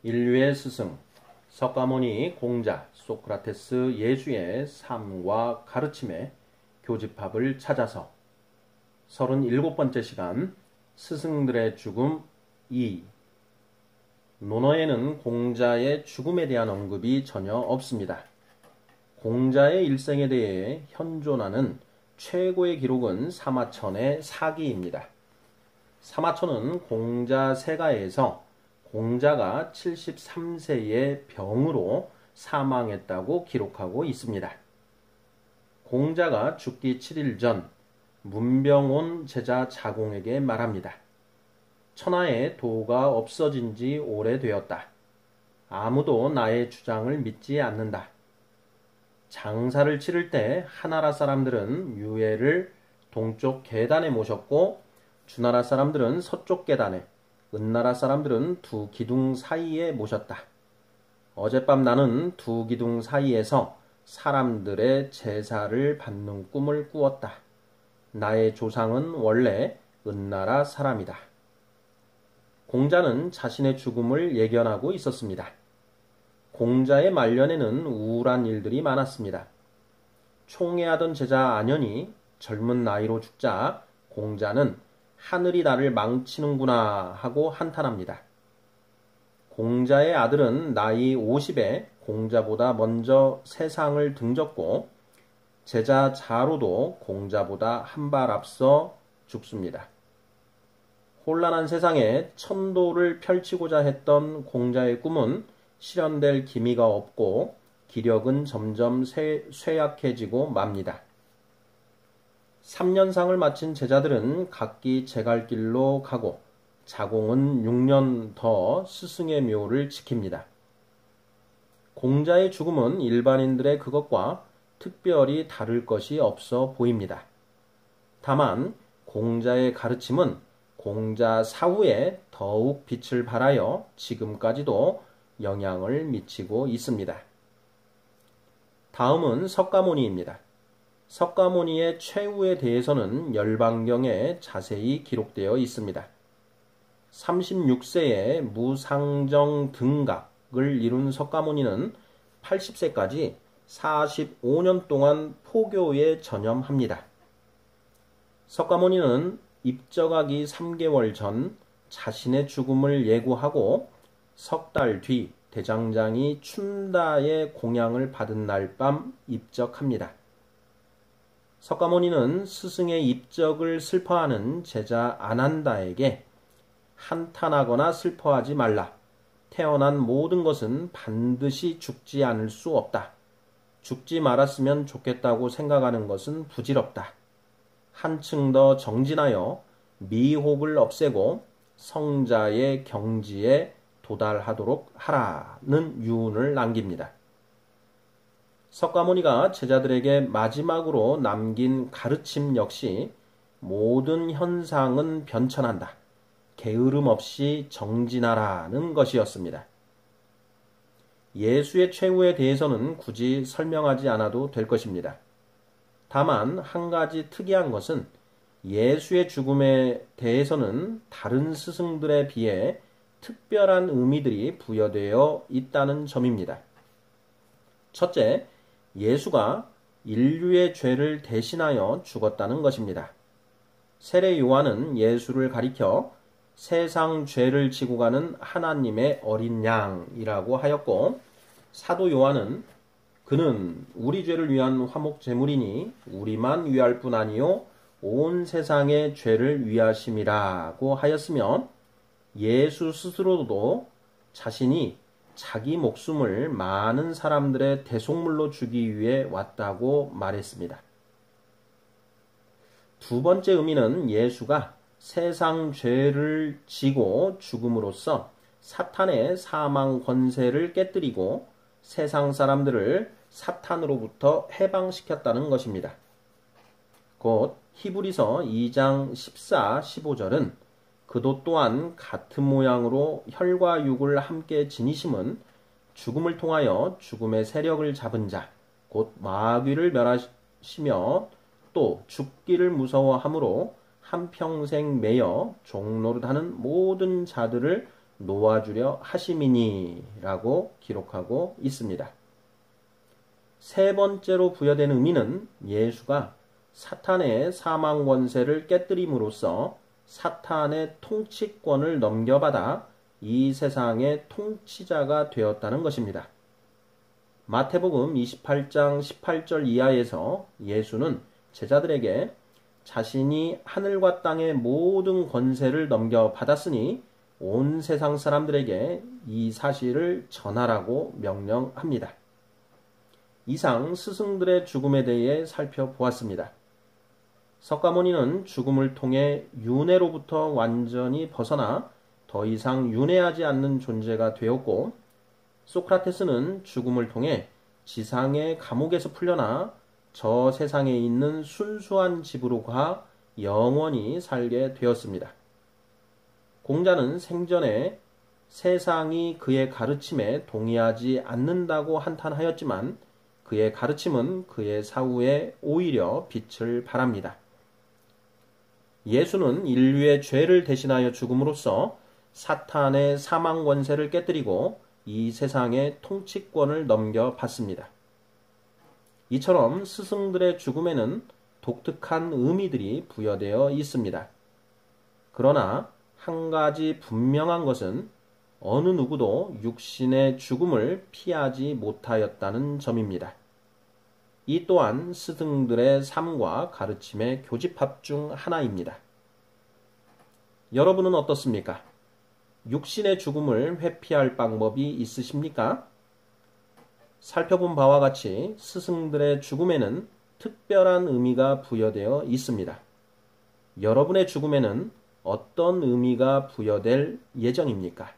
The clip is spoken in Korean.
인류의 스승, 석가모니 공자, 소크라테스 예수의 삶과 가르침의 교집합을 찾아서 37번째 시간 스승들의 죽음 2. 논어에는 공자의 죽음에 대한 언급이 전혀 없습니다. 공자의 일생에 대해 현존하는 최고의 기록은 사마천의 사기입니다. 사마천은 공자 세가에서 공자가 73세의 병으로 사망했다고 기록하고 있습니다. 공자가 죽기 7일 전 문병 온 제자 자공에게 말합니다. 천하에 도가 없어진 지 오래되었다. 아무도 나의 주장을 믿지 않는다. 장사를 치를 때 하나라 사람들은 유해를 동쪽 계단에 모셨고 주나라 사람들은 서쪽 계단에, 은나라 사람들은 두 기둥 사이에 모셨다. 어젯밤 나는 두 기둥 사이에서 사람들의 제사를 받는 꿈을 꾸었다. 나의 조상은 원래 은나라 사람이다. 공자는 자신의 죽음을 예견하고 있었습니다. 공자의 말년에는 우울한 일들이 많았습니다. 총애하던 제자 안현이 젊은 나이로 죽자 공자는 하늘이 나를 망치는구나 하고 한탄합니다. 공자의 아들은 나이 50에 공자보다 먼저 세상을 등졌고 제자 자로도 공자보다 한 발 앞서 죽습니다. 혼란한 세상에 천도를 펼치고자 했던 공자의 꿈은 실현될 기미가 없고 기력은 점점 쇠약해지고 맙니다. 3년상을 마친 제자들은 각기 제갈 길로 가고 자공은 6년 더 스승의 묘를 지킵니다. 공자의 죽음은 일반인들의 그것과 특별히 다를 것이 없어 보입니다. 다만 공자의 가르침은 공자 사후에 더욱 빛을 발하여 지금까지도 영향을 미치고 있습니다. 다음은 석가모니입니다. 석가모니의 최후에 대해서는 열반경에 자세히 기록되어 있습니다. 36세에 무상정 등각을 이룬 석가모니는 80세까지 45년 동안 포교에 전념합니다. 석가모니는 입적하기 3개월 전 자신의 죽음을 예고하고 석 달 뒤 대장장이 춘다의 공양을 받은 날 밤 입적합니다. 석가모니는 스승의 입적을 슬퍼하는 제자 아난다에게 한탄하거나 슬퍼하지 말라. 태어난 모든 것은 반드시 죽지 않을 수 없다. 죽지 말았으면 좋겠다고 생각하는 것은 부질없다. 한층 더 정진하여 미혹을 없애고 성자의 경지에 도달하도록 하라는 유언을 남깁니다. 석가모니가 제자들에게 마지막으로 남긴 가르침 역시 모든 현상은 변천한다. 게으름 없이 정진하라는 것이었습니다. 예수의 최후에 대해서는 굳이 설명하지 않아도 될 것입니다. 다만 한 가지 특이한 것은 예수의 죽음에 대해서는 다른 스승들에 비해 특별한 의미들이 부여되어 있다는 점입니다. 첫째, 예수가 인류의 죄를 대신하여 죽었다는 것입니다. 세례 요한은 예수를 가리켜 세상 죄를 지고 가는 하나님의 어린 양이라고 하였고, 사도 요한은 그는 우리 죄를 위한 화목 제물이니 우리만 위할 뿐 아니요 온 세상의 죄를 위하심이라고 하였으며, 예수 스스로도 자신이 자기 목숨을 많은 사람들의 대속물로 주기 위해 왔다고 말했습니다. 두 번째 의미는 예수가 세상 죄를 지고 죽음으로써 사탄의 사망 권세를 깨뜨리고 세상 사람들을 사탄으로부터 해방시켰다는 것입니다. 곧 히브리서 2장 14, 15절은 그도 또한 같은 모양으로 혈과 육을 함께 지니심은 죽음을 통하여 죽음의 세력을 잡은 자, 곧 마귀를 멸하시며 또 죽기를 무서워함으로 한평생 매여 종노릇하는 모든 자들을 놓아주려 하심이니라고 기록하고 있습니다. 세 번째로 부여된 의미는 예수가 사탄의 사망 권세를 깨뜨림으로써 사탄의 통치권을 넘겨받아 이 세상의 통치자가 되었다는 것입니다. 마태복음 28장 18절 이하에서 예수는 제자들에게 자신이 하늘과 땅의 모든 권세를 넘겨받았으니 온 세상 사람들에게 이 사실을 전하라고 명령합니다. 이상 스승들의 죽음에 대해 살펴보았습니다. 석가모니는 죽음을 통해 윤회로부터 완전히 벗어나 더 이상 윤회하지 않는 존재가 되었고, 소크라테스는 죽음을 통해 지상의 감옥에서 풀려나 저 세상에 있는 순수한 집으로 가 영원히 살게 되었습니다. 공자는 생전에 세상이 그의 가르침에 동의하지 않는다고 한탄하였지만 그의 가르침은 그의 사후에 오히려 빛을 발합니다. 예수는 인류의 죄를 대신하여 죽음으로써 사탄의 사망 권세를 깨뜨리고 이 세상의 통치권을 넘겨받습니다. 이처럼 스승들의 죽음에는 독특한 의미들이 부여되어 있습니다. 그러나 한 가지 분명한 것은 어느 누구도 육신의 죽음을 피하지 못하였다는 점입니다. 이 또한 스승들의 삶과 가르침의 교집합 중 하나입니다. 여러분은 어떻습니까? 육신의 죽음을 회피할 방법이 있으십니까? 살펴본 바와 같이 스승들의 죽음에는 특별한 의미가 부여되어 있습니다. 여러분의 죽음에는 어떤 의미가 부여될 예정입니까?